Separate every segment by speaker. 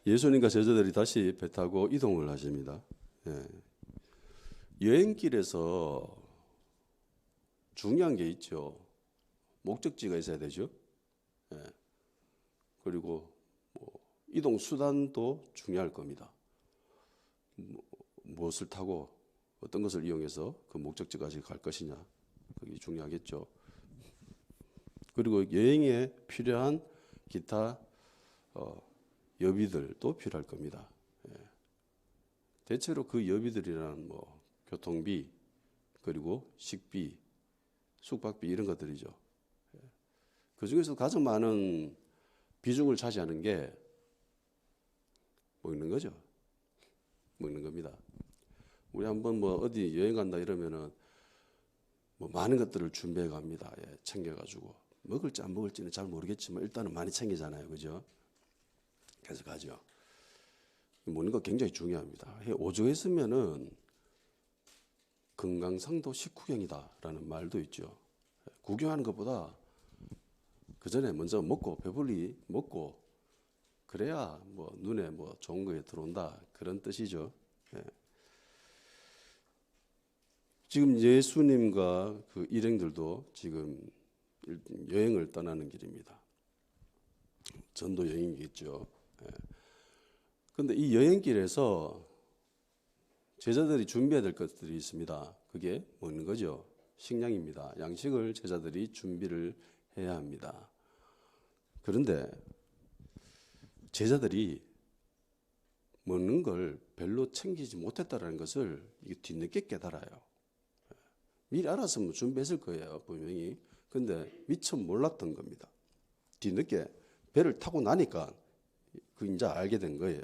Speaker 1: 예수님과 제자들이 다시 배 타고 이동을 하십니다. 예. 여행길에서 중요한 게 있죠. 목적지가 있어야 되죠. 예. 그리고 뭐 이동 수단도 중요할 겁니다. 무엇을 타고 어떤 것을 이용해서 그 목적지까지 갈 것이냐, 그게 중요하겠죠. 그리고 여행에 필요한 기타 여비들도 필요할 겁니다. 예. 대체로 그 여비들이란 뭐 교통비, 그리고 식비, 숙박비 이런 것들이죠. 예. 그 중에서 가장 많은 비중을 차지하는 게 먹는 거죠. 먹는 겁니다. 우리 한번 뭐 어디 여행 간다 이러면은 뭐 많은 것들을 준비해 갑니다. 예, 챙겨가지고 먹을지 안 먹을지는 잘 모르겠지만 일단은 많이 챙기잖아요, 그죠? 그래서 가죠. 먹는 거 굉장히 중요합니다. 오죽했으면은 금강산도 식후경이다라는 말도 있죠. 구경하는 것보다 그 전에 먼저 먹고 배불리 먹고 그래야 뭐 눈에 뭐 좋은 거에 들어온다 그런 뜻이죠. 예. 지금 예수님과 그 일행들도 지금 여행을 떠나는 길입니다. 전도 여행이겠죠. 그런데 이 여행길에서 제자들이 준비해야 될 것들이 있습니다. 그게 먹는 거죠. 식량입니다. 양식을 제자들이 준비를 해야 합니다. 그런데 제자들이 먹는 걸 별로 챙기지 못했다는 것을 뒤늦게 깨달아요. 미리 알았으면 준비했을 거예요, 분명히. 근데 미처 몰랐던 겁니다. 뒤늦게 배를 타고 나니까 그 이제 알게 된 거예요.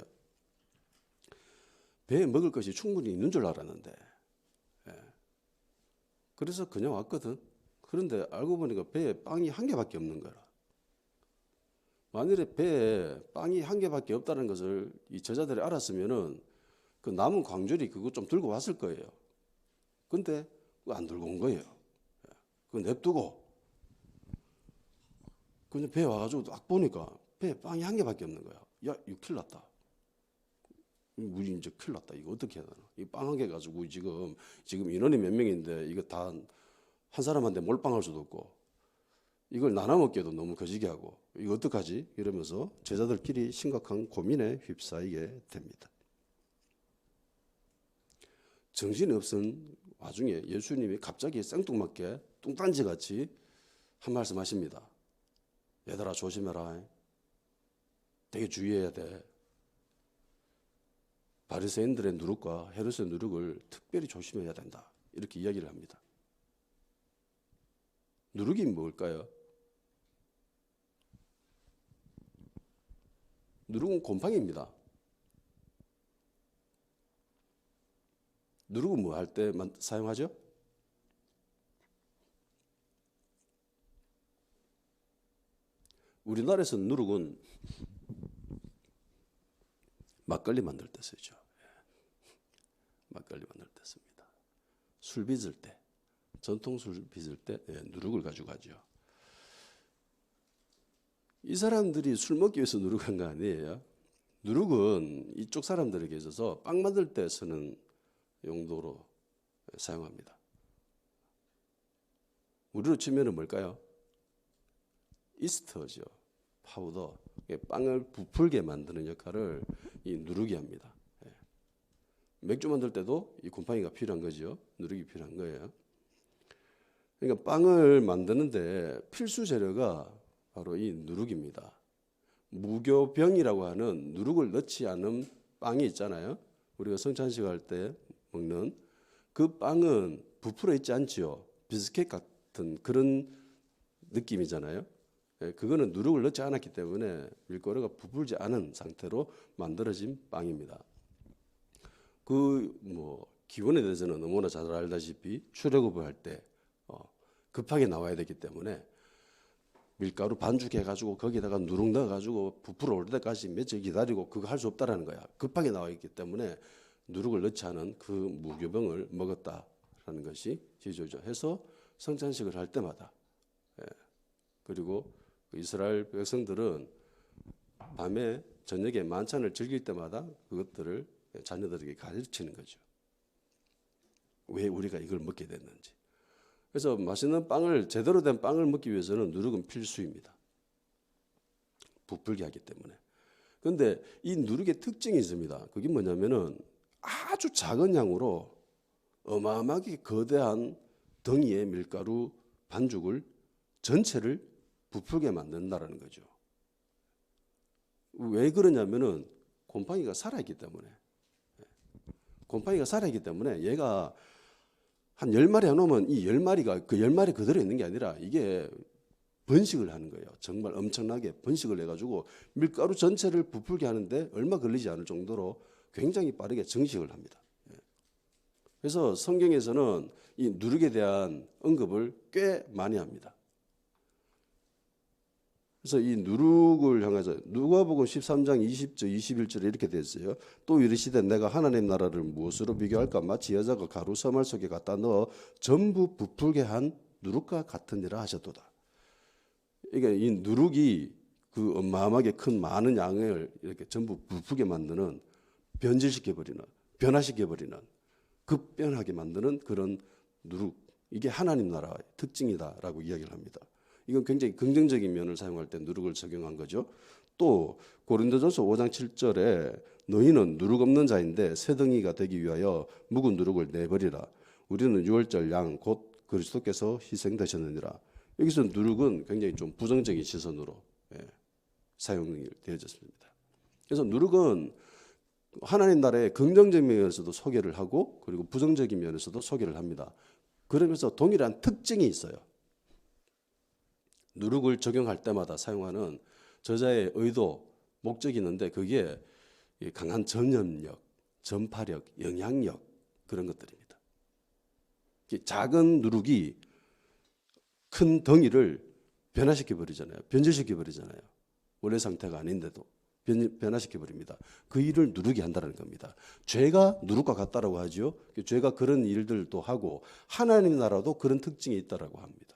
Speaker 1: 배에 먹을 것이 충분히 있는 줄 알았는데, 예. 그래서 그냥 왔거든. 그런데 알고 보니까 배에 빵이 한 개밖에 없는 거라. 만일에 배에 빵이 한 개밖에 없다는 것을 이 제자들이 알았으면은 그 남은 광주리 그거 좀 들고 왔을 거예요. 근데 그거 안 들고 온 거예요. 그거 냅두고 그냥 배에 와가지고 딱 보니까 배에 빵이 한 개밖에 없는 거야. 야, 이거 큰일 났다. 우리 이제 큰일 났다. 이거 어떻게 해야 되나? 이 빵 한 개 가지고 지금 인원이 몇 명인데 이거 다 한 사람한테 몰빵할 수도 없고 이걸 나눠 먹기도 너무 거지게 하고 이거 어떡하지? 이러면서 제자들끼리 심각한 고민에 휩싸이게 됩니다. 정신이 없은 와중에 예수님이 갑자기 생뚱맞게 뚱딴지같이 한 말씀 하십니다. 얘들아 조심해라. 되게 주의해야 돼. 바리새인들의 누룩과 헤롯의 누룩을 특별히 조심해야 된다. 이렇게 이야기를 합니다. 누룩이 뭘까요? 누룩은 곰팡이입니다. 누룩은 뭐 할 때 사용하죠? 우리나라에서 누룩은 막걸리 만들 때 쓰죠. 막걸리 만들 때 씁니다. 술 빚을 때, 전통 술 빚을 때 누룩을 가지고 가죠. 이 사람들이 술 먹기 위해서 누룩한 거 아니에요. 누룩은 이쪽 사람들에게 있어서 빵 만들 때 쓰는 용도로 사용합니다. 우리로 치면은 뭘까요? 이스트죠. 파우더. 빵을 부풀게 만드는 역할을 이 누룩이 합니다. 맥주 만들 때도 이 곰팡이가 필요한 거죠. 누룩이 필요한 거예요. 그러니까 빵을 만드는데 필수 재료가 바로 이 누룩입니다. 무교병이라고 하는 누룩을 넣지 않은 빵이 있잖아요. 우리가 성찬식 할 때 먹는 그 빵은 부풀어 있지 않지요. 비스켓 같은 그런 느낌이잖아요. 그거는 누룩을 넣지 않았기 때문에 밀가루가 부풀지 않은 상태로 만들어진 빵입니다. 그 뭐 기원에 대해서는 너무나 잘 알다시피 출애굽을 할 때 급하게 나와야 되기 때문에 밀가루 반죽해가지고 거기다가 누룩 넣어가지고 부풀어 올 때까지 며칠 기다리고 그거 할 수 없다라는 거야. 급하게 나와 있기 때문에 누룩을 넣지 않은 그 무교병을 먹었다라는 것이 지조죠. 해서 성찬식을 할 때마다 그리고 이스라엘 백성들은 밤에 저녁에 만찬을 즐길 때마다 그것들을 자녀들에게 가르치는 거죠. 왜 우리가 이걸 먹게 됐는지. 그래서 맛있는 빵을 제대로 된 빵을 먹기 위해서는 누룩은 필수입니다. 부풀게 하기 때문에. 그런데 이 누룩의 특징이 있습니다. 그게 뭐냐면은 아주 작은 양으로 어마어마하게 거대한 덩이의 밀가루 반죽을 전체를 부풀게 만든다는 거죠. 왜 그러냐면은 곰팡이가 살아있기 때문에. 곰팡이가 살아있기 때문에 얘가 한 10마리 해놓으면 이 10마리가 그 10마리 그대로 있는 게 아니라 이게 번식을 하는 거예요. 정말 엄청나게 번식을 해가지고 밀가루 전체를 부풀게 하는데 얼마 걸리지 않을 정도로 굉장히 빠르게 증식을 합니다. 그래서 성경에서는 이 누룩에 대한 언급을 꽤 많이 합니다. 그래서 이 누룩을 향해서 누가복음 13장 20절 21절에 이렇게 되어 있어요. 또 이르시되 내가 하나님 나라를 무엇으로 비교할까? 마치 여자가 가루 서말 속에 갖다 넣어 전부 부풀게 한 누룩과 같으니라 하셨도다. 그러니까 이 누룩이 그 어마어마하게 큰 많은 양을 이렇게 전부 부풀게 만드는 변질시켜버리는 변화시켜버리는 급변하게 만드는 그런 누룩, 이게 하나님 나라의 특징이다라고 이야기를 합니다. 이건 굉장히 긍정적인 면을 사용할 때 누룩을 적용한 거죠. 또 고린도전서 5장 7절에 너희는 누룩 없는 자인데 새덩이가 되기 위하여 묵은 누룩을 내버리라. 우리는 유월절 양 곧 그리스도께서 희생되셨느니라. 여기서 누룩은 굉장히 좀 부정적인 시선으로 사용이 되어졌습니다. 그래서 누룩은 하나님 나라의 긍정적인 면에서도 소개를 하고 그리고 부정적인 면에서도 소개를 합니다. 그러면서 동일한 특징이 있어요. 누룩을 적용할 때마다 사용하는 저자의 의도, 목적이 있는데 그게 강한 전염력, 전파력, 영향력 그런 것들입니다. 작은 누룩이 큰 덩이를 변화시켜 버리잖아요. 변질시켜 버리잖아요. 원래 상태가 아닌데도 변화시켜 버립니다. 그 일을 누룩이 한다는 겁니다. 죄가 누룩과 같다라고 하죠. 죄가 그런 일들도 하고 하나님 나라도 그런 특징이 있다라고 합니다.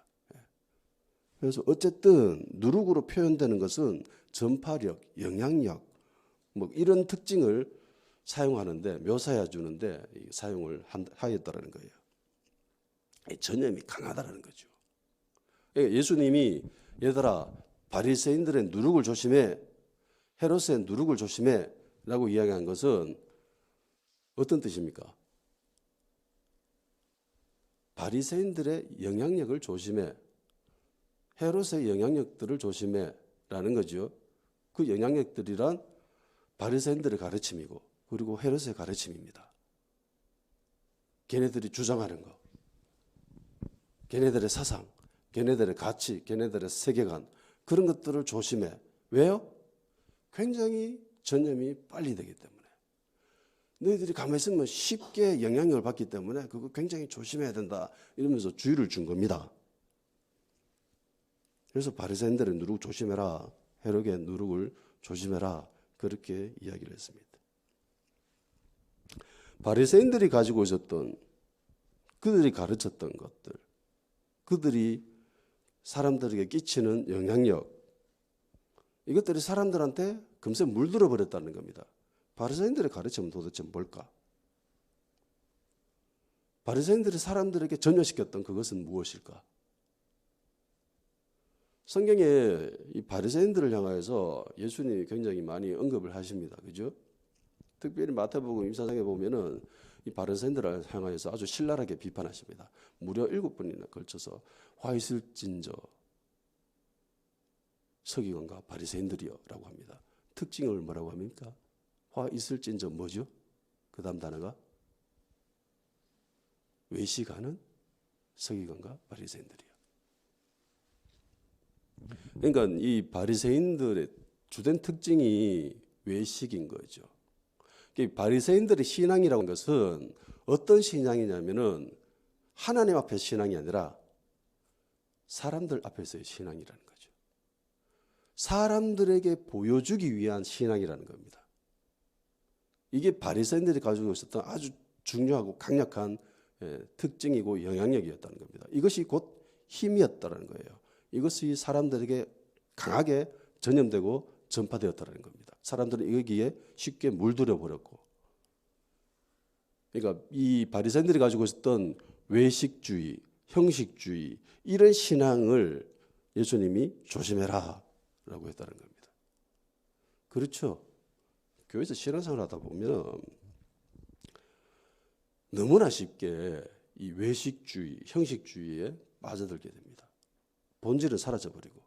Speaker 1: 그래서 어쨌든 누룩으로 표현되는 것은 전파력, 영향력 뭐 이런 특징을 사용하는데 묘사해 주는데 사용을 하였다라는 거예요. 전염이 강하다라는 거죠. 예수님이 얘들아 바리새인들의 누룩을 조심해, 헤롯의 누룩을 조심해라고 이야기한 것은 어떤 뜻입니까? 바리새인들의 영향력을 조심해, 헤롯의 영향력들을 조심해라는 거죠. 그 영향력들이란 바리새인들의 가르침이고 그리고 헤롯의 가르침입니다. 걔네들이 주장하는 거, 걔네들의 사상, 걔네들의 가치, 걔네들의 세계관 그런 것들을 조심해. 왜요? 굉장히 전염이 빨리 되기 때문에. 너희들이 가만히 있으면 쉽게 영향력을 받기 때문에 그거 굉장히 조심해야 된다 이러면서 주의를 준 겁니다. 그래서 바리새인들의 누룩 조심해라, 헤롯의 누룩을 조심해라 그렇게 이야기를 했습니다. 바리새인들이 가지고 있었던 그들이 가르쳤던 것들, 그들이 사람들에게 끼치는 영향력 이것들이 사람들한테 금세 물들어 버렸다는 겁니다. 바리새인들의 가르침은 도대체 뭘까? 바리새인들이 사람들에게 전염시켰던 그것은 무엇일까? 성경에 이 바리새인들을 향하여서 예수님이 굉장히 많이 언급을 하십니다. 그죠? 특별히 마태복음 24장에 보면은 이 바리새인들을 향하여서 아주 신랄하게 비판하십니다. 무려 7번이나 걸쳐서 화 있을진저 서기관과 바리새인들이여라고 합니다. 특징을 뭐라고 합니까? 화 있을진저 뭐죠? 그 다음 단어가 외식하는 서기관과 바리새인들이요. 그러니까 이 바리새인들의 주된 특징이 외식인 거죠. 바리새인들의 신앙이라는 것은 어떤 신앙이냐면은 하나님 앞에 신앙이 아니라 사람들 앞에서의 신앙이라는 거죠. 사람들에게 보여주기 위한 신앙이라는 겁니다. 이게 바리새인들이 가지고 있었던 아주 중요하고 강력한 특징이고 영향력이었다는 겁니다. 이것이 곧 힘이었다는 거예요. 이것이 사람들에게 강하게 전염되고 전파되었다는 겁니다. 사람들은 여기에 쉽게 물들여 버렸고, 그러니까 이 바리새인들이 가지고 있었던 외식주의, 형식주의 이런 신앙을 예수님이 조심해라라고 했다는 겁니다. 그렇죠. 교회에서 신앙생활 하다 보면 너무나 쉽게 이 외식주의, 형식주의에 빠져들게 됩니다. 본질은 사라져버리고,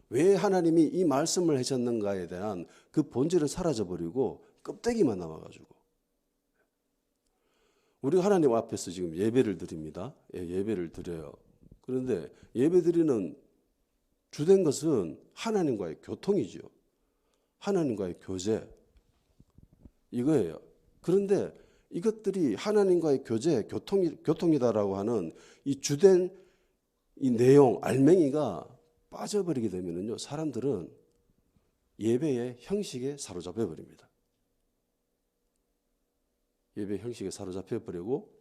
Speaker 1: 왜 하나님이 이 말씀을 하셨는가에 대한 그 본질은 사라져버리고 껍데기만 남아가지고, 우리가 하나님 앞에서 지금 예배를 드립니다. 예배를 드려요. 그런데 예배 드리는 주된 것은 하나님과의 교통이죠. 하나님과의 교제, 이거예요. 그런데 이것들이 하나님과의 교제, 교통이다라고 하는 이 주된 이 내용, 알맹이가 빠져버리게 되면요, 사람들은 예배의 형식에 사로잡혀 버립니다. 예배 형식에 사로잡혀 버리고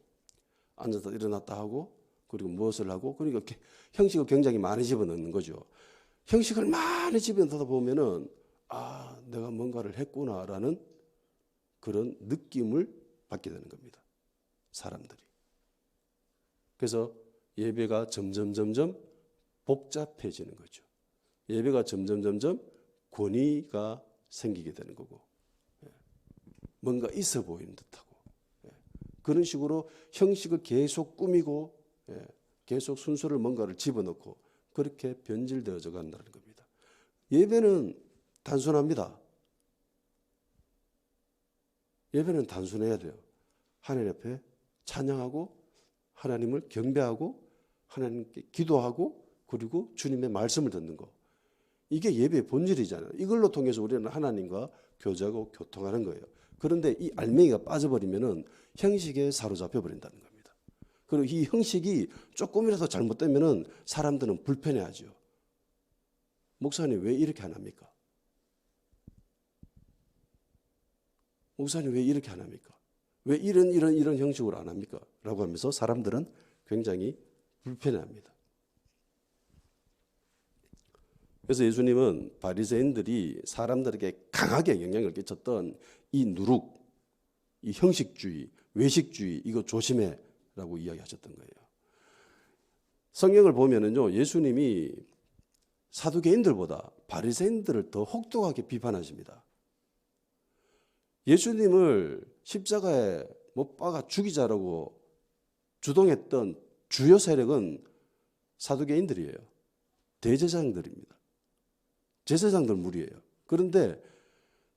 Speaker 1: 앉았다 일어났다 하고, 그리고 무엇을 하고, 그러니까 형식을 굉장히 많이 집어넣는 거죠. 형식을 많이 집어넣다 보면은 내가 뭔가를 했구나라는 그런 느낌을 받게 되는 겁니다. 사람들이. 그래서 예배가 점점 복잡해지는 거죠. 예배가 점점 권위가 생기게 되는 거고, 뭔가 있어 보이는 듯하고, 그런 식으로 형식을 계속 꾸미고, 계속 순서를 뭔가를 집어넣고 그렇게 변질되어져 간다는 겁니다. 예배는 단순합니다. 예배는 단순해야 돼요. 하나님 앞에 찬양하고, 하나님을 경배하고, 하나님께 기도하고, 그리고 주님의 말씀을 듣는 거. 이게 예배의 본질이잖아요. 이걸로 통해서 우리는 하나님과 교제하고 교통하는 거예요. 그런데 이 알맹이가 빠져버리면은 형식에 사로잡혀 버린다는 겁니다. 그리고 이 형식이 조금이라도 잘못되면은 사람들은 불편해하죠. 목사님 왜 이렇게 안 합니까? 목사님 왜 이렇게 안 합니까? 왜 이런 형식으로 안 합니까? 라고 하면서 사람들은 굉장히 불편해합니다. 그래서 예수님은 바리새인들이 사람들에게 강하게 영향을 끼쳤던 이 누룩, 이 형식주의, 외식주의 이거 조심해라고 이야기하셨던 거예요. 성경을 보면은요, 예수님이 사두개인들보다 바리새인들을 더 혹독하게 비판하십니다. 예수님을 십자가에 못 박아 죽이자라고 주동했던 주요 세력은 사두개인들이에요. 대제사장들입니다. 제사장들 무리예요. 그런데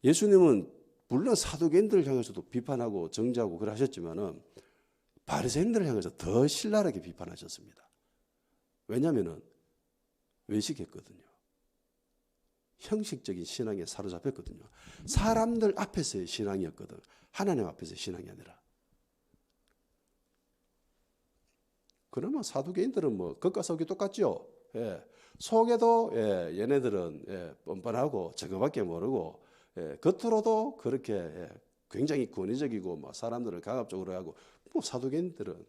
Speaker 1: 예수님은 물론 사두개인들을 향해서도 비판하고 정죄하고 그래 하셨지만은 바리새인들을 향해서 더 신랄하게 비판하셨습니다. 왜냐하면은 외식했거든요. 형식적인 신앙에 사로잡혔거든요. 사람들 앞에서의 신앙이었거든. 하나님 앞에서의 신앙이 아니라. 그러면 사두개인들은 뭐 겉과 속이 똑같죠. 속에도 얘네들은 뻔뻔하고 저거밖에 모르고, 겉으로도 그렇게 굉장히 권위적이고 뭐 사람들을 강압적으로 하고, 뭐 사두개인들은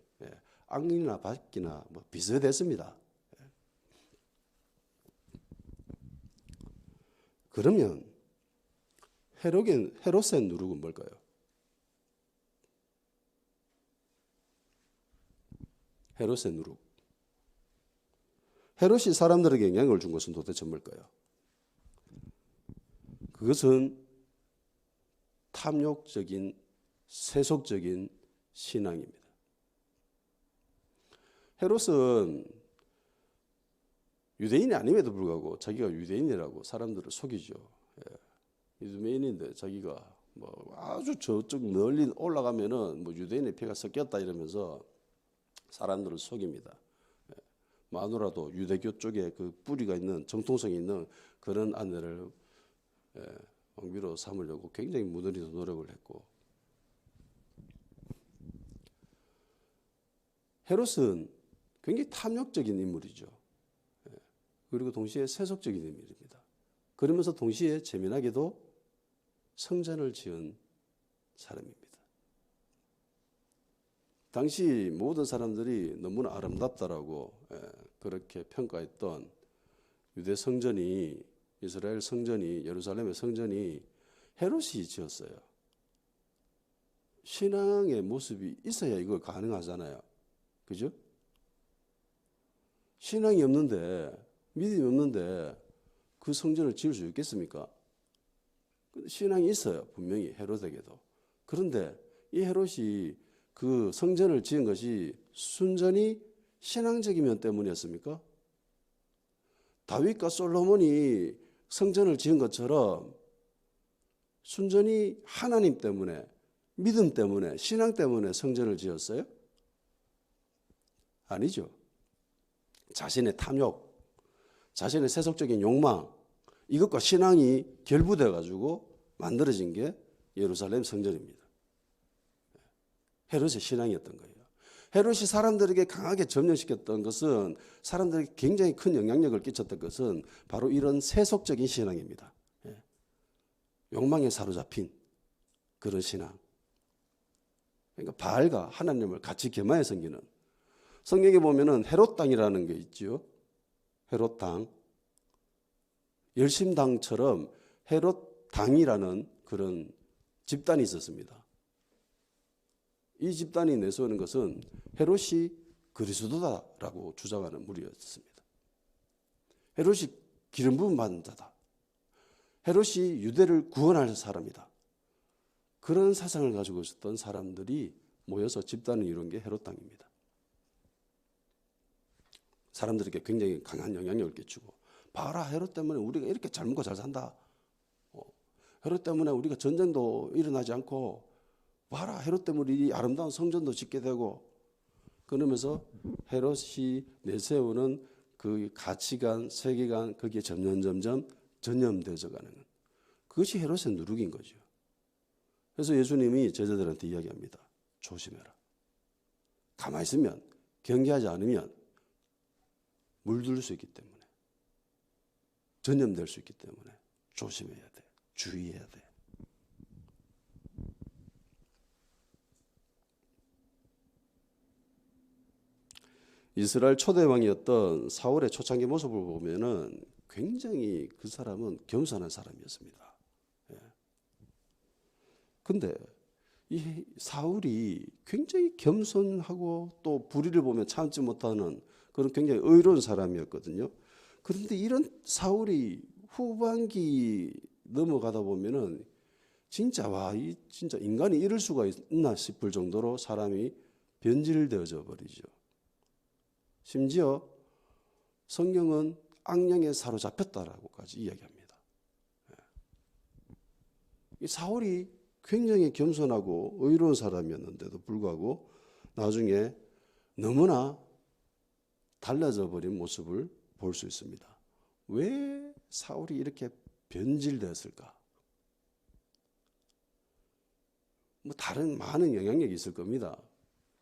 Speaker 1: 악이나 박이나 뭐 비슷했습니다. 그러면 헤롯의 누룩은 뭘까요? 헤롯의 누룩. 헤롯이 사람들에게 영향을 준 것은 도대체 뭘까요? 그것은 탐욕적인 세속적인 신앙입니다. 헤롯은 유대인이 아님에도 불구하고 자기가 유대인이라고 사람들을 속이죠. 유대인인데 자기가 뭐 아주 저쪽 멀리 올라가면은 뭐 유대인의 피가 섞였다 이러면서 사람들을 속입니다. 마누라도 유대교 쪽에 그 뿌리가 있는 정통성이 있는 그런 아내를 왕비로 삼으려고 굉장히 무너리도 노력을 했고, 헤롯은 굉장히 탐욕적인 인물이죠. 그리고 동시에 세속적인 인물입니다. 그러면서 동시에 재미나게도 성전을 지은 사람입니다. 당시 모든 사람들이 너무나 아름답다라고 그렇게 평가했던 유대 성전이 이스라엘 성전이, 예루살렘의 성전이 헤롯이 지었어요. 신앙의 모습이 있어야 이거 가능하잖아요. 그죠? 신앙이 없는데, 믿음이 없는데 그 성전을 지을 수 있겠습니까? 신앙이 있어요. 분명히 헤롯에게도. 그런데 이 헤롯이 그 성전을 지은 것이 순전히 신앙적인 면 때문이었습니까? 다윗과 솔로몬이 성전을 지은 것처럼 순전히 하나님 때문에, 믿음 때문에, 신앙 때문에 성전을 지었어요? 아니죠. 자신의 탐욕, 자신의 세속적인 욕망, 이것과 신앙이 결부되어 가지고 만들어진 게 예루살렘 성전입니다. 헤롯의 신앙이었던 거예요. 헤롯이 사람들에게 강하게 점령시켰던 것은, 사람들에게 굉장히 큰 영향력을 끼쳤던 것은 바로 이런 세속적인 신앙입니다. 욕망에 사로잡힌 그런 신앙. 그러니까 바알과 하나님을 같이 겸하여 섬기는. 성경에 보면은 헤롯 당이라는 게 있죠. 헤롯 당. 열심당처럼 헤롯 당이라는 그런 집단이 있었습니다. 이 집단이 내세우는 것은 헤롯이 그리스도다라고 주장하는 무리였습니다. 헤롯이 기름 부음 받은 자다. 헤롯이 유대를 구원할 사람이다. 그런 사상을 가지고 있었던 사람들이 모여서 집단을 이룬 게 헤롯 당입니다. 사람들에게 굉장히 강한 영향력을 끼치고, 봐라, 헤롯 때문에 우리가 이렇게 잘 먹고 잘 산다. 헤롯 때문에 우리가 전쟁도 일어나지 않고, 봐라, 헤롯 때문에 이 아름다운 성전도 짓게 되고, 그러면서 헤롯이 내세우는 그 가치관, 세계관, 거기에 점점 전염되어져 가는, 그것이 헤롯의 누룩인 거죠. 그래서 예수님이 제자들한테 이야기합니다. 조심해라. 가만히 있으면, 경계하지 않으면 물들 수 있기 때문에, 전염될 수 있기 때문에 조심해야 돼. 주의해야 돼. 이스라엘 초대왕이었던 사울의 초창기 모습을 보면은 굉장히 그 사람은 겸손한 사람이었습니다. 근데 이 사울이 굉장히 겸손하고 또 불의를 보면 참지 못하는 그런 굉장히 의로운 사람이었거든요. 그런데 이런 사울이 후반기 넘어가다 보면은 진짜 이 진짜 인간이 이럴 수가 있나 싶을 정도로 사람이 변질되어져 버리죠. 심지어 성경은 악령에 사로잡혔다라고까지 이야기합니다. 이 사울이 굉장히 겸손하고 의로운 사람이었는데도 불구하고 나중에 너무나 달라져 버린 모습을 볼 수 있습니다. 왜 사울이 이렇게 변질되었을까? 뭐 다른 많은 영향력이 있을 겁니다.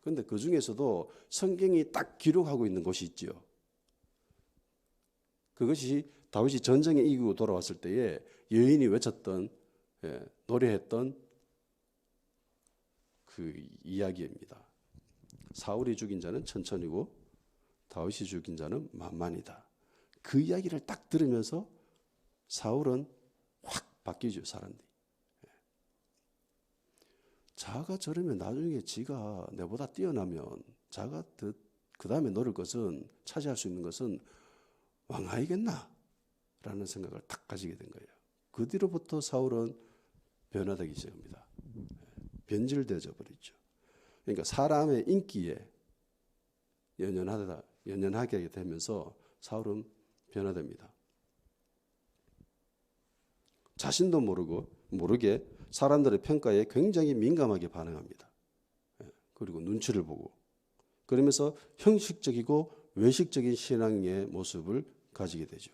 Speaker 1: 그런데 그 중에서도 성경이 딱 기록하고 있는 것이 있죠. 그것이 다윗이 전쟁에 이기고 돌아왔을 때에 여인이 외쳤던, 노래했던 그 이야기입니다. 사울이 죽인 자는 천천히고 다윗이 죽인 자는 만만이다. 그 이야기를 딱 들으면서 사울은 확 바뀌죠, 사람들이. 자가 저러면 나중에 지가 내보다 뛰어나면 자가 그 다음에 노릴 것은, 차지할 수 있는 것은 왕아이겠나? 라는 생각을 딱 가지게 된 거예요. 그 뒤로부터 사울은 변화되기 시작합니다. 변질되어 버리죠. 그러니까 사람의 인기에 연연하게 되면서 사울은 변화됩니다. 자신도 모르게 사람들의 평가에 굉장히 민감하게 반응합니다. 그리고 눈치를 보고, 그러면서 형식적이고 외식적인 신앙의 모습을 가지게 되죠.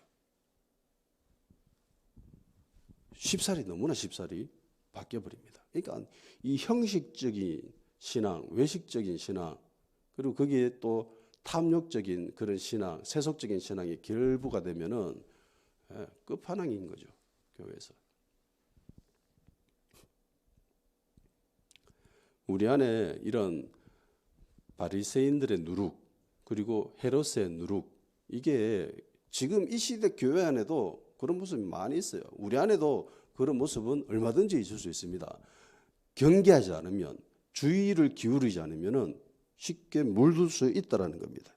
Speaker 1: 너무나 쉽사리 바뀌어버립니다. 그러니까 이 형식적인 신앙, 외식적인 신앙, 그리고 거기에 또 탐욕적인 그런 신앙, 세속적인 신앙이 결부가 되면은 끝판왕인 거죠, 교회에서. 우리 안에 이런 바리새인들의 누룩, 그리고 헤롯의 누룩, 이게 지금 이 시대 교회 안에도 그런 모습이 많이 있어요. 우리 안에도 그런 모습은 얼마든지 있을 수 있습니다. 경계하지 않으면, 주의를 기울이지 않으면 쉽게 물들 수 있다는 겁니다.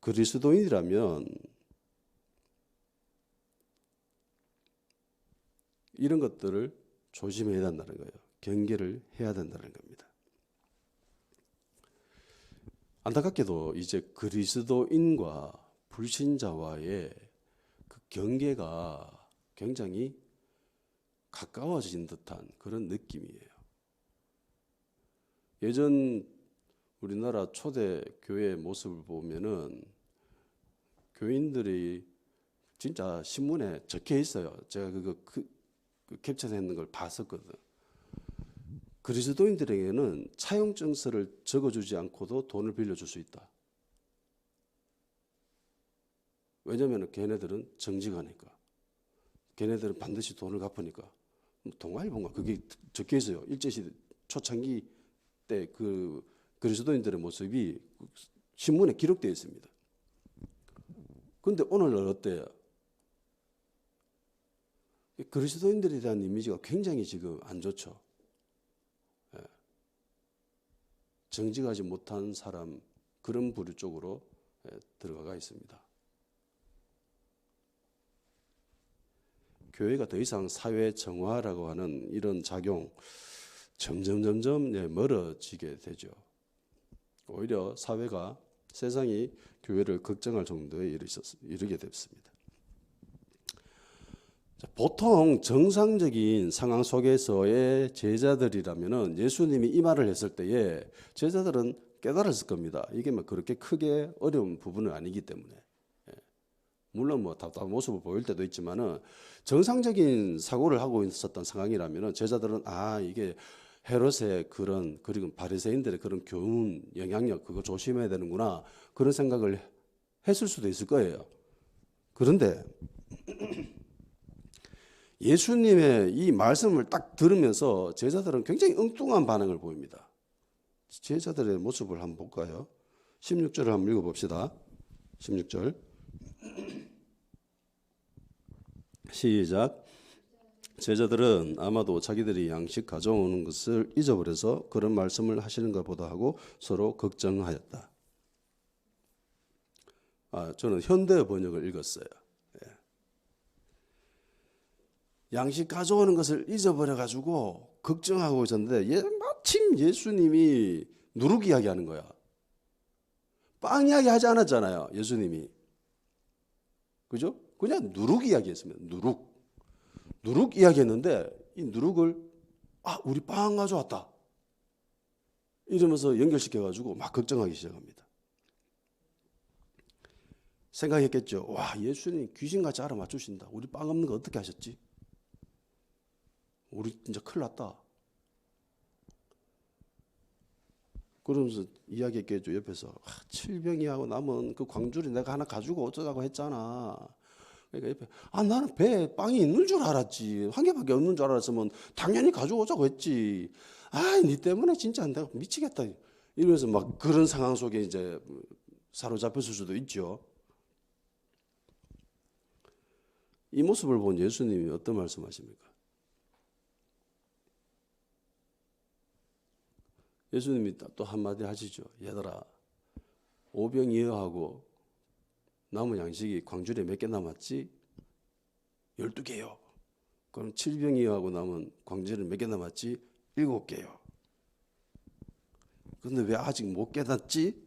Speaker 1: 그리스도인이라면 이런 것들을 조심해야 된다는 거예요. 경계를 해야 된다는 겁니다. 안타깝게도 이제 그리스도인과 불신자와의 그 경계가 굉장히 가까워진 듯한 그런 느낌이에요. 예전 우리나라 초대 교회의 모습을 보면은 교인들이 진짜 신문에 적혀 있어요. 제가 그거 캡처했는 걸 봤었거든. 그리스도인들에게는 차용증서를 적어주지 않고도 돈을 빌려줄 수 있다. 왜냐하면 걔네들은 정직하니까. 걔네들은 반드시 돈을 갚으니까. 동아일보인가 그게 적혀 있어요. 일제시대 초창기 때 그 그리스도인들의 모습이 신문에 기록되어 있습니다. 그런데 오늘날 어때요? 그리스도인들에 대한 이미지가 굉장히 지금 안 좋죠. 정직하지 못한 사람, 그런 부류 쪽으로 들어가 있습니다. 교회가 더 이상 사회 정화라고 하는 이런 작용 점점 멀어지게 되죠. 오히려 사회가, 세상이 교회를 걱정할 정도에 이르게 됐습니다. 보통 정상적인 상황 속에서의 제자들이라면 예수님이 이 말을 했을 때에 제자들은 깨달았을 겁니다. 이게 뭐 그렇게 크게 어려운 부분은 아니기 때문에. 물론 뭐 답답한 모습을 보일 때도 있지만은 정상적인 사고를 하고 있었던 상황이라면은 제자들은 이게 헤롯의 그런, 그리고 바리새인들의 그런 교훈, 영향력, 그거 조심해야 되는구나, 그런 생각을 했을 수도 있을 거예요. 그런데 예수님의 이 말씀을 딱 들으면서 제자들은 굉장히 엉뚱한 반응을 보입니다. 제자들의 모습을 한번 볼까요? 16절을 한번 읽어봅시다. 16절 시작. 제자들은 아마도 자기들이 양식 가져오는 것을 잊어버려서 그런 말씀을 하시는 것보다 하고 서로 걱정하였다. 저는 현대 번역을 읽었어요. 양식 가져오는 것을 잊어버려가지고 걱정하고 있었는데 마침 예수님이 누룩 이야기하는 거야. 빵 이야기 하지 않았잖아요, 예수님이. 그죠? 그냥 누룩 이야기했습니다. 누룩 이야기했는데 이 누룩을 우리 빵 가져왔다 이러면서 연결시켜가지고 막 걱정하기 시작합니다. 생각했겠죠. 와, 예수님 귀신같이 알아맞추신다. 우리 빵 없는 거 어떻게 하셨지? 우리 진짜 큰일 났다. 그러면서 이야기했겠죠. 옆에서 7병이하고 남은 그 광주리 내가 하나 가지고 어쩌자고 했잖아. 그러니까 옆에 나는 배에 빵이 있는 줄 알았지. 한 개밖에 없는 줄 알았으면 당연히 가져오자고 했지. 니 때문에 진짜 내가 미치겠다. 이러면서 막 그런 상황 속에 이제 사로잡혔을 수도 있죠. 이 모습을 본 예수님이 어떤 말씀하십니까? 예수님이 또 한마디 하시죠. 얘들아, 오병이어하고 남은 양식이 광주리에 몇 개 남았지? 12개요. 그럼 7병이어하고 남은 광주리에 몇 개 남았지? 7개요. 그런데 왜 아직 못 깨닫지?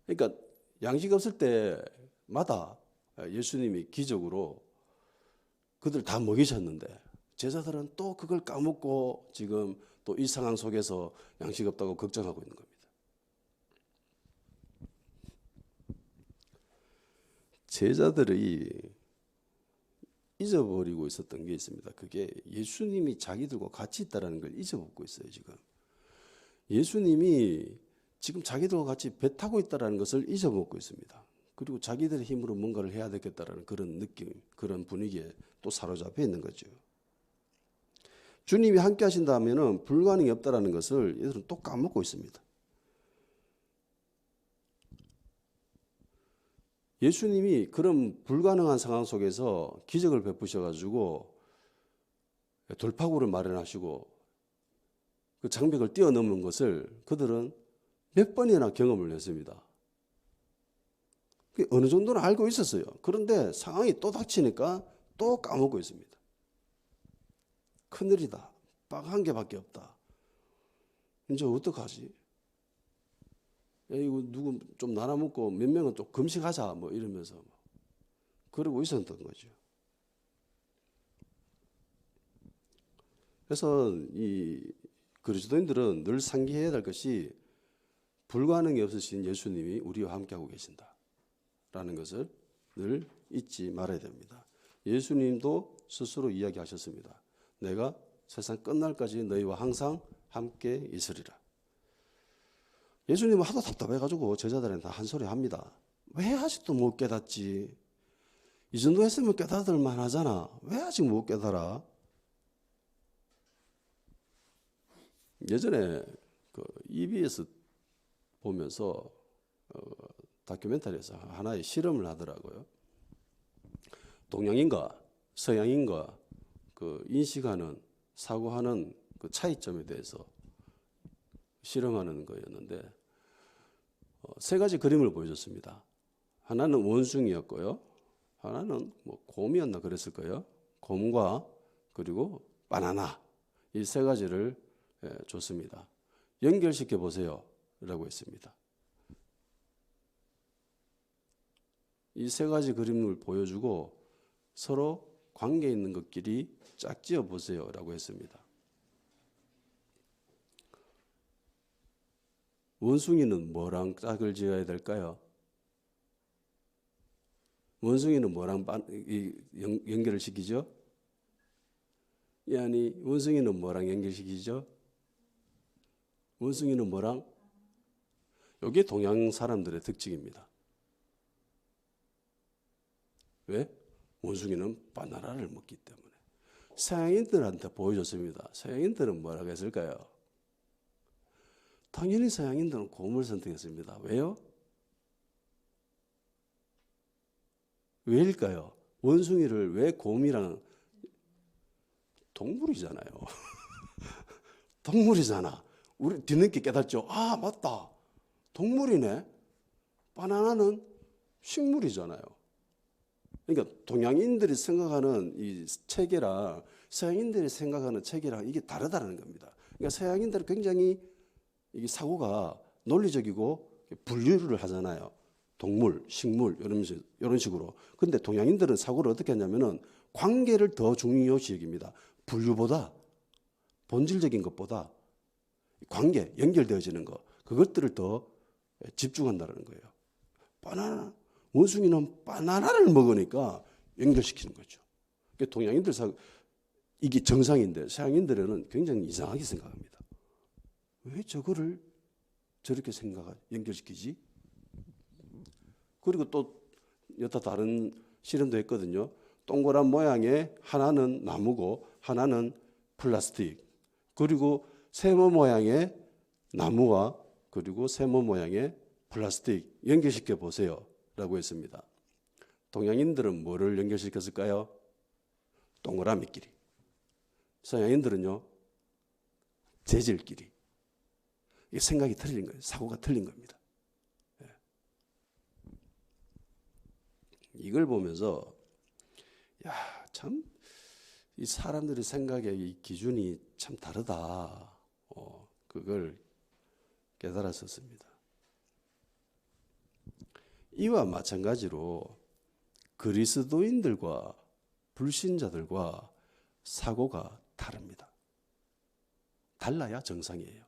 Speaker 1: 그러니까 양식 없을 때마다 예수님이 기적으로 그들 다 먹이셨는데 제자들은 또 그걸 까먹고 지금 또 이 상황 속에서 양식 없다고 걱정하고 있는 겁니다. 제자들이 잊어버리고 있었던 게 있습니다. 그게 예수님이 자기들과 같이 있다는 걸 잊어먹고 있어요. 지금 예수님이 지금 자기들과 같이 배 타고 있다는 것을 잊어먹고 있습니다. 그리고 자기들의 힘으로 뭔가를 해야 되겠다라는 그런 느낌, 그런 분위기에 또 사로잡혀 있는 거죠. 주님이 함께 하신다면은 불가능이 없다라는 것을 얘들은 또 까먹고 있습니다. 예수님이 그런 불가능한 상황 속에서 기적을 베푸셔가지고 돌파구를 마련하시고 그 장벽을 뛰어넘는 것을 그들은 몇 번이나 경험을 했습니다. 어느 정도는 알고 있었어요. 그런데 상황이 또 닥치니까 또 까먹고 있습니다. 큰일이다. 빵 한 개밖에 없다. 이제 어떡하지? 야, 이거 누구 좀 나눠 먹고 몇 명은 또 금식하자 뭐 이러면서 그러고 있었던 거죠. 그래서 이 그리스도인들은 늘 상기해야 될 것이 불가능이 없으신 예수님이 우리와 함께하고 계신다라는 것을 늘 잊지 말아야 됩니다. 예수님도 스스로 이야기하셨습니다. 내가 세상 끝날까지 너희와 항상 함께 있으리라. 예수님은 하도 답답해가지고 제자들한테 한 소리 합니다. 왜 아직도 못 깨닫지? 이 정도 했으면 깨닫을 만하잖아. 왜 아직 못 깨달아? 예전에 그 EBS 보면서 다큐멘터리에서 하나의 실험을 하더라고요. 동양인과 서양인과 그 인식하는 사고하는 그 차이점에 대해서 실험하는 거였는데 세 가지 그림을 보여줬습니다. 하나는 원숭이였고요. 하나는 뭐 곰이었나 그랬을 거예요. 곰과 그리고 바나나 이 세 가지를 줬습니다. 연결시켜 보세요 라고 했습니다. 이 세 가지 그림을 보여주고 서로 관계 있는 것끼리 짝지어 보세요 라고 했습니다. 원숭이는 뭐랑 짝을 지어야 될까요? 원숭이는 뭐랑 연결을 시키죠? 아니 원숭이는 뭐랑 연결시키죠? 원숭이는 뭐랑? 이게 동양 사람들의 특징입니다. 왜? 원숭이는 바나나를 먹기 때문에. 서양인들한테 보여줬습니다. 서양인들은 뭐라고 했을까요? 당연히 서양인들은 곰을 선택했습니다. 왜요? 왜일까요? 원숭이를 왜 곰이랑 동물이잖아요. 동물이잖아. 우리 뒤늦게 깨닫죠. 아 맞다. 동물이네. 바나나는 식물이잖아요. 그러니까 동양인들이 생각하는 이 체계랑 서양인들이 생각하는 체계랑 이게 다르다는 겁니다. 그러니까 서양인들은 굉장히 이게 사고가 논리적이고 분류를 하잖아요. 동물, 식물 이런 식으로. 근데 동양인들은 사고를 어떻게 하냐면은 관계를 더 중요시 여깁니다. 분류보다 본질적인 것보다 관계, 연결되어지는 것 그것들을 더 집중한다는 거예요. 바나나, 원숭이는 바나나를 먹으니까 연결시키는 거죠. 그러니까 동양인들 이게 정상인데 서양인들은 굉장히 이상하게 생각합니다. 왜 저거를 저렇게 연결시키지? 그리고 또 여타 다른 실험도 했거든요. 동그란 모양의 하나는 나무고 하나는 플라스틱. 그리고 세모 모양의 나무와 그리고 세모 모양의 플라스틱 연결시켜 보세요 라고 했습니다. 동양인들은 뭐를 연결시켰을까요? 동그라미끼리. 서양인들은요 재질끼리. 이게 생각이 틀린 거예요. 사고가 틀린 겁니다. 이걸 보면서 야, 참 이 사람들의 생각의 이 기준이 참 다르다. 그걸 깨달았었습니다. 이와 마찬가지로 그리스도인들과 불신자들과 사고가 다릅니다. 달라야 정상이에요.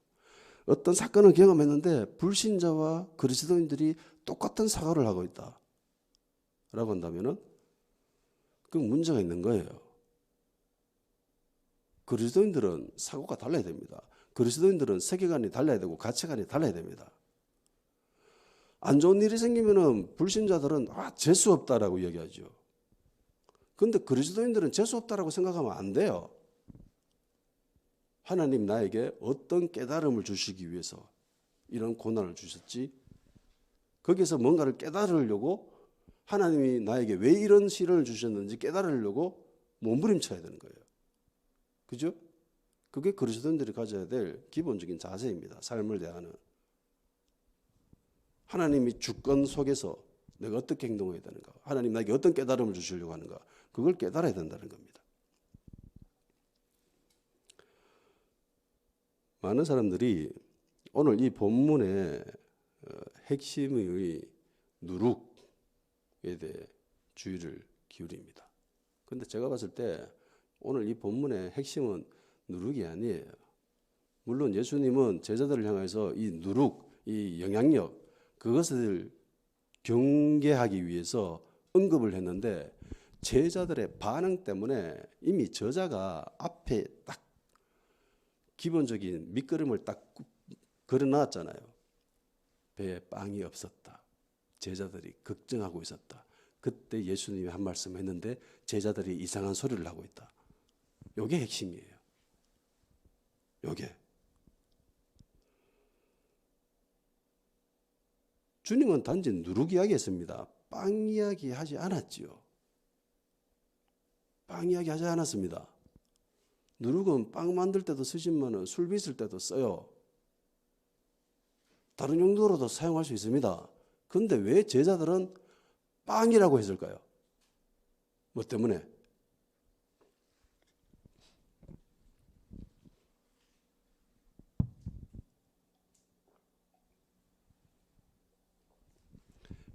Speaker 1: 어떤 사건을 경험했는데 불신자와 그리스도인들이 똑같은 사고를 하고 있다 라고 한다면은 그 문제가 있는 거예요. 그리스도인들은 사고가 달라야 됩니다. 그리스도인들은 세계관이 달라야 되고 가치관이 달라야 됩니다. 안 좋은 일이 생기면은 불신자들은 재수 없다라고 얘기하죠. 그런데 그리스도인들은 재수 없다라고 생각하면 안 돼요. 하나님 나에게 어떤 깨달음을 주시기 위해서 이런 고난을 주셨지? 거기서 뭔가를 깨달으려고 하나님이 나에게 왜 이런 시련을 주셨는지 깨달으려고 몸부림쳐야 되는 거예요. 그죠? 그게 그리스도인들이 가져야 될 기본적인 자세입니다. 삶을 대하는. 하나님이 주권 속에서 내가 어떻게 행동해야 되는가, 하나님 나에게 어떤 깨달음을 주시려고 하는가, 그걸 깨달아야 된다는 겁니다. 많은 사람들이 오늘 이 본문의 핵심의 누룩에 대해 주의를 기울입니다. 그런데 제가 봤을 때 오늘 이 본문의 핵심은 누룩이 아니에요. 물론 예수님은 제자들을 향해서 이 누룩, 이 영향력, 그것을 경계하기 위해서 언급을 했는데 제자들의 반응 때문에 이미 저자가 앞에 딱 기본적인 밑거름을 딱 걸어놨잖아요. 배에 빵이 없었다. 제자들이 걱정하고 있었다. 그때 예수님이 한 말씀 했는데 제자들이 이상한 소리를 하고 있다. 이게 핵심이에요. 이게. 주님은 단지 누룩 이야기 했습니다. 빵 이야기 하지 않았지요. 빵 이야기 하지 않았습니다. 누룩은 빵 만들 때도 쓰지만 술 빚을 때도 써요. 다른 용도로도 사용할 수 있습니다. 그런데 왜 제자들은 빵이라고 했을까요? 뭐 때문에?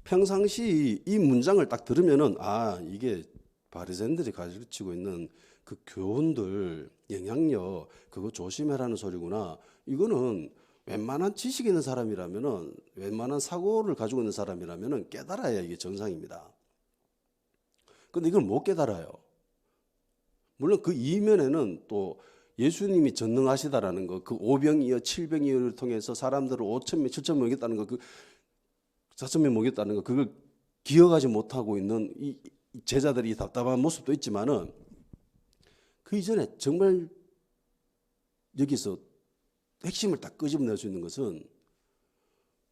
Speaker 1: 평상시 이 문장을 딱 들으면은 이게 바리새인들이 가르치고 있는 그 교훈들, 영향력, 그거 조심해라는 소리구나. 이거는 웬만한 지식 있는 사람이라면은, 웬만한 사고를 가지고 있는 사람이라면은 깨달아야 이게 정상입니다. 근데 이걸 못 깨달아요. 물론 그 이면에는 또 예수님이 전능하시다라는 거, 그 오병이어 칠병이어를 통해서 사람들을 5,000명, 7,000명 먹였다는 거, 그 4,000명 먹였다는 거, 그걸 기억하지 못하고 있는 이 제자들이 답답한 모습도 있지만은 그 이전에 정말 여기서 핵심을 딱 끄집어낼 수 있는 것은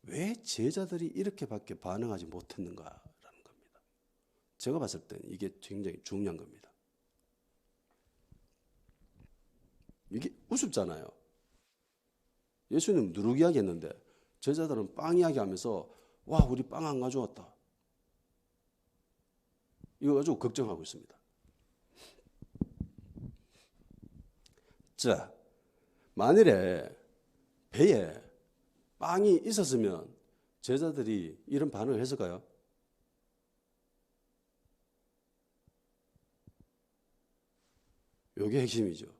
Speaker 1: 왜 제자들이 이렇게밖에 반응하지 못했는가라는 겁니다. 제가 봤을 때 이게 굉장히 중요한 겁니다. 이게 우습잖아요. 예수님 누룩 이야기 했는데 제자들은 빵 이야기 하면서 와, 우리 빵 안 가져왔다. 이거 가지고 걱정하고 있습니다. 자, 만일에 배에 빵이 있었으면 제자들이 이런 반응을 했을까요? 이게 핵심이죠.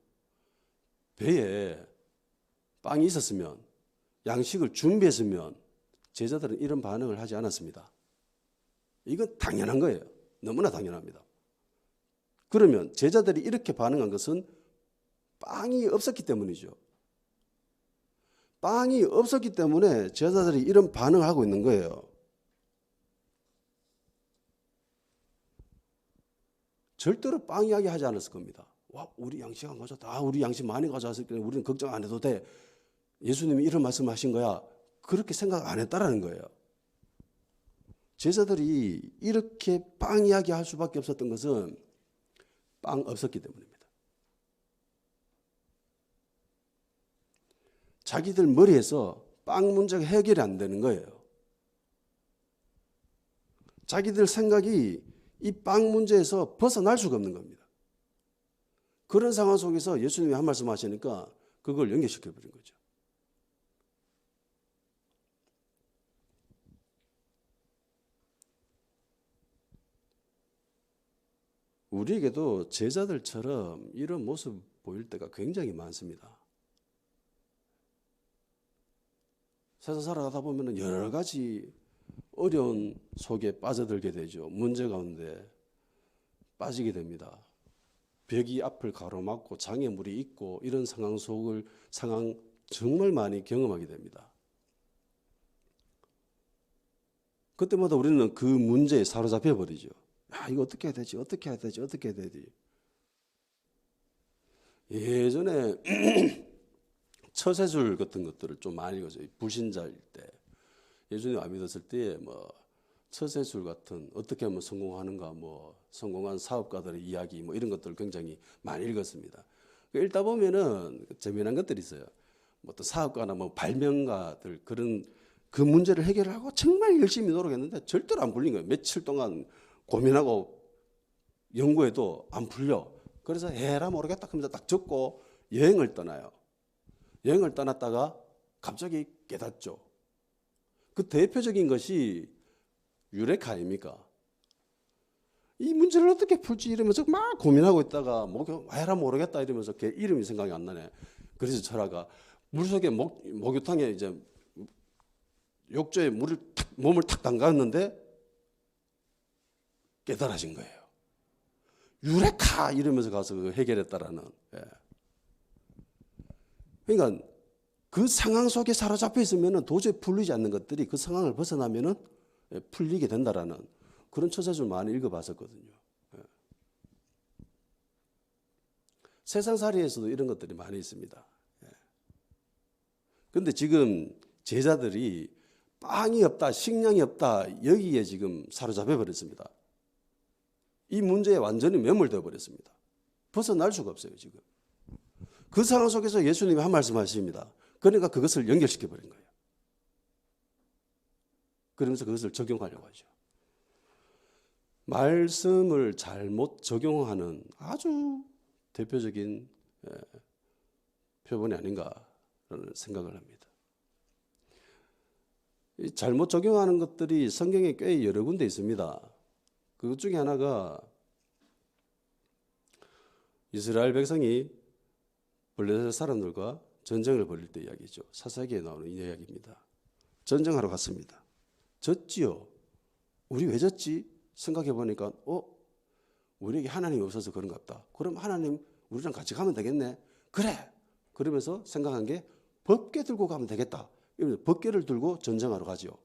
Speaker 1: 배에 빵이 있었으면, 양식을 준비했으면 제자들은 이런 반응을 하지 않았습니다. 이건 당연한 거예요. 너무나 당연합니다. 그러면 제자들이 이렇게 반응한 것은 빵이 없었기 때문이죠. 빵이 없었기 때문에 제자들이 이런 반응을 하고 있는 거예요. 절대로 빵 이야기 하지 않았을 겁니다. 와, 우리 양식 안 가져왔다. 우리 양식 많이 가져왔을 때 우리는 걱정 안 해도 돼. 예수님이 이런 말씀하신 거야. 그렇게 생각 안 했다라는 거예요. 제자들이 이렇게 빵 이야기 할 수밖에 없었던 것은 빵 없었기 때문입니다. 자기들 머리에서 빵 문제가 해결이 안 되는 거예요. 자기들 생각이 이 빵 문제에서 벗어날 수가 없는 겁니다. 그런 상황 속에서 예수님이 한 말씀 하시니까 그걸 연결시켜버린 거죠. 우리에게도 제자들처럼 이런 모습 보일 때가 굉장히 많습니다. 세상 살아가다 보면 여러 가지 어려운 속에 빠져들게 되죠. 문제 가운데 빠지게 됩니다. 벽이 앞을 가로막고 장애물이 있고 이런 상황 정말 많이 경험하게 됩니다. 그때마다 우리는 그 문제에 사로잡혀 버리죠. 이거 어떻게 해야 되지? 어떻게 해야 되지? 어떻게 해야 되지? 예전에 처세술 같은 것들을 좀 많이 읽었어요. 불신자일 때. 예수님 안 믿었을 때 처세술 같은 어떻게 하면 성공하는가, 뭐 성공한 사업가들의 이야기, 뭐 이런 것들을 굉장히 많이 읽었습니다. 읽다 보면은 재미난 것들이 있어요. 뭐 또 사업가나 뭐 발명가들 그런 그 문제를 해결하고 정말 열심히 노력했는데 절대로 안 풀린 거예요. 며칠 동안 고민하고 연구해도 안 풀려. 그래서 에라 모르겠다 하면서 딱 적고 여행을 떠나요. 여행을 떠났다가 갑자기 깨닫죠. 그 대표적인 것이 유레카 아닙니까? 이 문제를 어떻게 풀지 이러면서 막 고민하고 있다가 에라 모르겠다 이러면서 걔 이름이 생각이 안 나네. 그래서 철학가 물속에 목욕탕에 이제 욕조에 몸을 탁 담갔는데 깨달아진 거예요. 유레카 이러면서 가서 해결했다라는. 예. 그러니까 그 상황 속에 사로잡혀 있으면 도저히 풀리지 않는 것들이 그 상황을 벗어나면 풀리게 된다라는 그런 처세술 많이 읽어봤었거든요. 예. 세상살이에서도 이런 것들이 많이 있습니다. 그런데 지금 제자들이 빵이 없다, 식량이 없다 여기에 지금 사로잡혀 버렸습니다. 이 문제에 완전히 매몰되어 버렸습니다. 벗어날 수가 없어요 지금. 그 상황 속에서 예수님이 한 말씀 하십니다. 그러니까 그것을 연결시켜 버린 거예요. 그러면서 그것을 적용하려고 하죠. 말씀을 잘못 적용하는 아주 대표적인 표본이 아닌가라는 생각을 합니다. 잘못 적용하는 것들이 성경에 꽤 여러 군데 있습니다. 그것 중에 하나가 이스라엘 백성이 블레셋 사람들과 전쟁을 벌일 때 이야기죠. 사사기에 나오는 이 이야기입니다. 전쟁하러 갔습니다. 졌지요. 우리 왜 졌지? 생각해 보니까 우리에게 하나님이 없어서 그런가 보다. 그럼 하나님 우리랑 같이 가면 되겠네. 그래. 그러면서 생각한 게 법궤 들고 가면 되겠다. 이러면서 법궤를 들고 전쟁하러 가죠.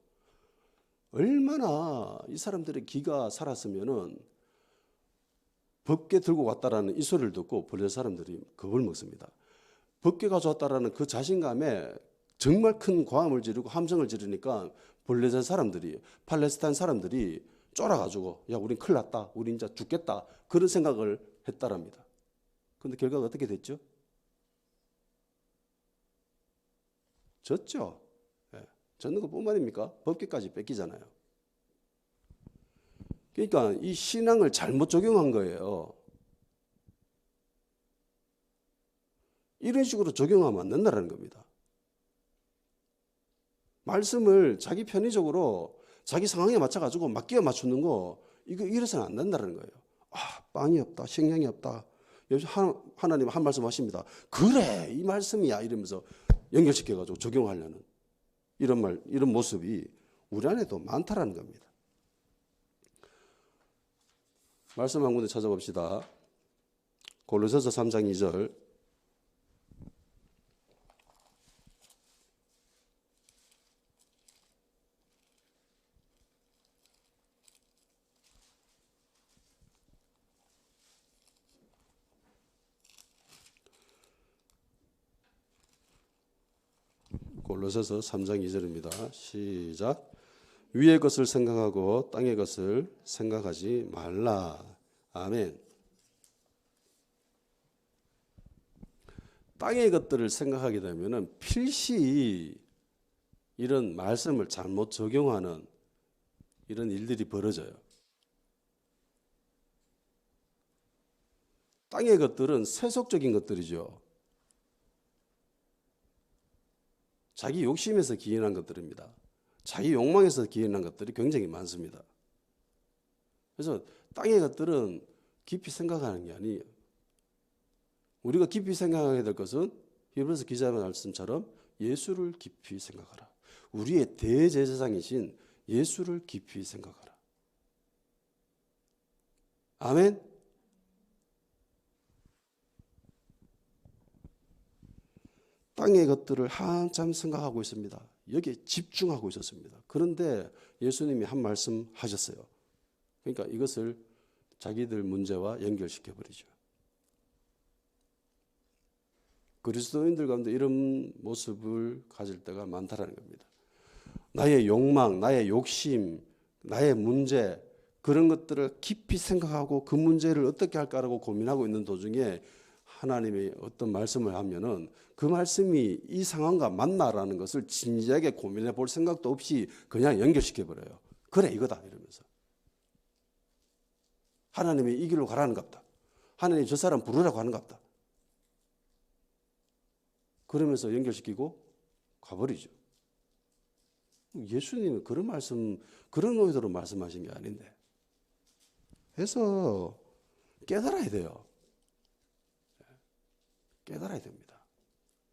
Speaker 1: 얼마나 이 사람들의 기가 살았으면은 법궤 들고 왔다라는 이 소리를 듣고 블레셋 사람들이 겁을 먹습니다. 법궤 가져왔다라는 그 자신감에 정말 큰 고함을 지르고 함성을 지르니까 블레셋 사람들이 팔레스타인 사람들이 쫄아가지고 야 우린 큰일 났다. 우리 이제 죽겠다. 그런 생각을 했다랍니다. 그런데 결과가 어떻게 됐죠? 졌죠. 예. 졌는 것뿐만입니까? 법궤까지 뺏기잖아요. 그러니까 이 신앙을 잘못 적용한 거예요. 이런 식으로 적용하면 안 된다는 겁니다. 말씀을 자기 편의적으로 자기 상황에 맞춰가지고 막 끼워 맞추는 거 이거 이래서는 안 된다는 거예요. 빵이 없다, 식량이 없다. 하나님 한 말씀 하십니다. 그래, 이 말씀이야 이러면서 연결시켜가지고 적용하려는 이런 모습이 우리 안에도 많다라는 겁니다. 말씀 한 군데 찾아봅시다. 골로새서 3장 2절. 골로새서 3장 2절입니다. 시작. 위의 것을 생각하고 땅의 것을 생각하지 말라. 아멘. 땅의 것들을 생각하게 되면 필시 이런 말씀을 잘못 적용하는 이런 일들이 벌어져요. 땅의 것들은 세속적인 것들이죠. 자기 욕심에서 기인한 것들입니다. 자기 욕망에서 기인한 것들이 굉장히 많습니다. 그래서 땅의 것들은 깊이 생각하는 게 아니에요. 우리가 깊이 생각하게 될 것은 히브리서 기자의 말씀처럼 예수를 깊이 생각하라. 우리의 대제사장이신 예수를 깊이 생각하라. 아멘. 땅의 것들을 한참 생각하고 있습니다. 여기에 집중하고 있었습니다. 그런데 예수님이 한 말씀 하셨어요. 그러니까 이것을 자기들 문제와 연결시켜버리죠. 그리스도인들 가운데 이런 모습을 가질 때가 많다라는 겁니다. 나의 욕망, 나의 욕심, 나의 문제 그런 것들을 깊이 생각하고 그 문제를 어떻게 할까라고 고민하고 있는 도중에 하나님이 어떤 말씀을 하면은 그 말씀이 이 상황과 맞나라는 것을 진지하게 고민해 볼 생각도 없이 그냥 연결시켜 버려요. 그래 이거다 이러면서 하나님이 이 길로 가라는 갑다. 하나님 저 사람 부르라고 하는 갑다. 그러면서 연결시키고 가버리죠. 예수님은 그런 말씀, 그런 의도로 말씀하신 게 아닌데. 그래서 깨달아야 돼요. 깨달아야 됩니다.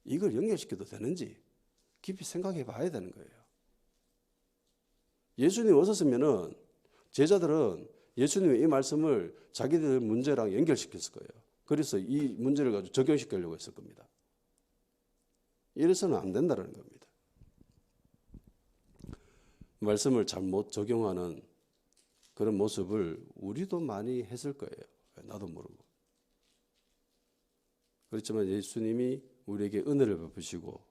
Speaker 1: 이걸 연결시켜도 되는지 깊이 생각해 봐야 되는 거예요. 예수님이 없었으면은 제자들은 예수님의 이 말씀을 자기들 문제랑 연결시켰을 거예요. 그래서 이 문제를 가지고 적용시키려고 했을 겁니다. 이래서는 안 된다는 겁니다. 말씀을 잘못 적용하는 그런 모습을 우리도 많이 했을 거예요. 나도 모르고. 그렇지만 예수님이 우리에게 은혜를 베푸시고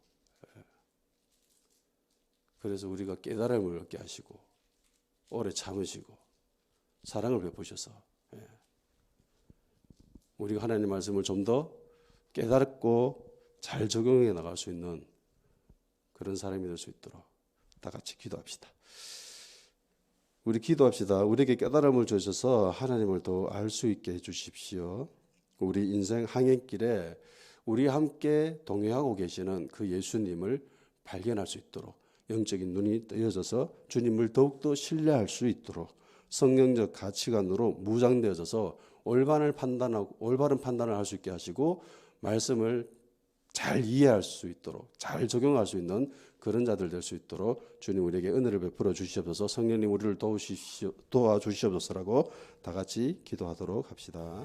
Speaker 1: 그래서 우리가 깨달음을 얻게 하시고 오래 참으시고 사랑을 베푸셔서 우리가 하나님의 말씀을 좀 더 깨달고 잘 적용해 나갈 수 있는 그런 사람이 될 수 있도록 다 같이 기도합시다. 우리 기도합시다. 우리에게 깨달음을 주셔서 하나님을 더 알 수 있게 해주십시오. 우리 인생 항해길에 우리 함께 동행하고 계시는 그 예수님을 발견할 수 있도록 영적인 눈이 뜨여져서 주님을 더욱더 신뢰할 수 있도록 성경적 가치관으로 무장되어져서 올바른 판단을 할 수 있게 하시고 말씀을 잘 이해할 수 있도록 잘 적용할 수 있는 그런 자들 될 수 있도록 주님 우리에게 은혜를 베풀어 주시옵소서. 성령님 우리를 도와주시옵소서라고 다 같이 기도하도록 합시다.